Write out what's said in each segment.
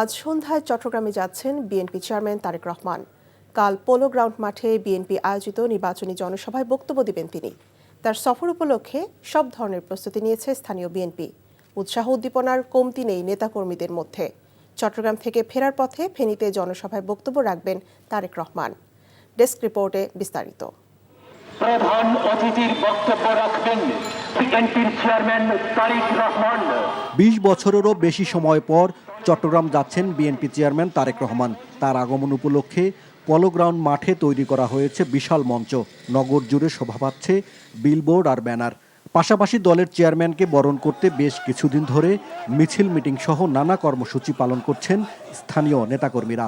আজ সন্ধ্যায় চট্টগ্রামে যাচ্ছেন বিএনপি চেয়ারম্যান তারেক রহমান। কাল পোলো গ্রাউন্ড মাঠে বিএনপি আয়োজিত নির্বাচনী জনসভায় বক্তব্য দিবেন তিনি। তার সফর উপলক্ষে সব ধরনের প্রস্তুতি নিয়েছে স্থানীয় বিএনপি। উৎসাহ উদ্দীপনার কমতি নেই নেতাকর্মীদের মধ্যে। চট্টগ্রাম থেকে ফেরার পথে ফেনীতে জনসভায় বক্তব্য রাখবেন তারেক রহমান। ডেস্ক রিপোর্টে বিস্তারিত। প্রধান অতিথির বক্তব্য রাখবেন বিএনপির চেয়ারম্যান তারেক রহমান। ২০ বছরেরও বেশি সময় পর চট্টগ্রাম যাচ্ছেন বিএনপি চেয়ারম্যান তারেক রহমান। তার আগমন উপলক্ষে পলো গ্রাউন্ড মাঠে তৈরি করা হয়েছে বিশাল মঞ্চ। নগর জুড়ে শোভা পাচ্ছে বিলবোর্ড আর ব্যানার। পাশাপাশি দলের চেয়ারম্যানকে বরণ করতে বেশ কিছুদিন ধরে মিছিল মিটিং সহ নানা কর্মসূচি পালন করছেন স্থানীয় নেতাকর্মীরা।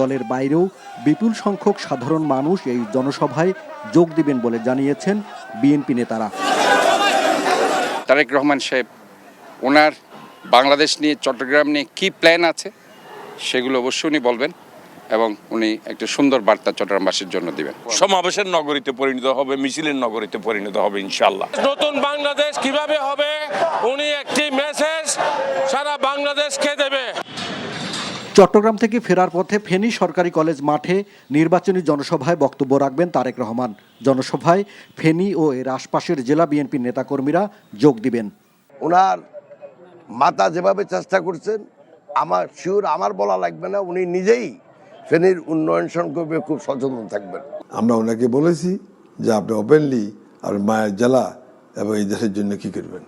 দলের বাইরেও বিপুল সংখ্যক সাধারণ মানুষ এই জনসভায় যোগ দিবেন বলে জানিয়েছেন বিএনপি নেতারা। তারেক রহমান সাহেব ওনার বাংলাদেশ নিয়ে, চট্টগ্রাম নিয়ে কি প্ল্যান আছে সেগুলো অবশ্যই উনি বলবেন এবং উনি একটা সুন্দর বার্তা চট্টগ্রামবাসীর জন্য দিবেন। সমাবেশের নগরীতে পরিণত হবে, মিছিলের নগরীতে পরিণত হবে ইনশাআল্লাহ। নতুন বাংলাদেশ কিভাবে হবে উনি একটি মেসেজ সারা বাংলাদেশকে দেবে। চট্টগ্রাম থেকে ফেরার পথে ফেনী সরকারি কলেজ মাঠে নির্বাচনী জনসভায় বক্তব্য রাখবেন তারেক রহমান। জনসভায় ফেনী ও এর আশপাশের জেলা বিএনপির নেতাকর্মীরা যোগ দিবেন। ওনার মাতা যেভাবে চেষ্টা করছেন, আমার বলা লাগবে না, উনি নিজেই ফেনীর উন্নয়ন সম্পর্কে খুব সচেতন থাকবেন। আমরা ওনাকে বলেছি যে আপনি ওপেনলি আর মায়ের জেলা এবং এই দেশের জন্য কি করবেন,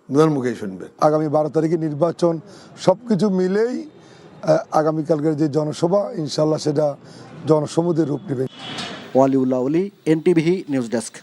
ওনার মুখেই শুনবেন। আগামী 12 তারিখে নির্বাচন, সবকিছু মিলেই আগামীকালকের যে জনসভা, ইনশাল্লাহ সেটা জনসমুদ্রের রূপ নেবে। ওয়ালিউল্লাহ অলি, এনটিভি নিউজ ডেস্ক।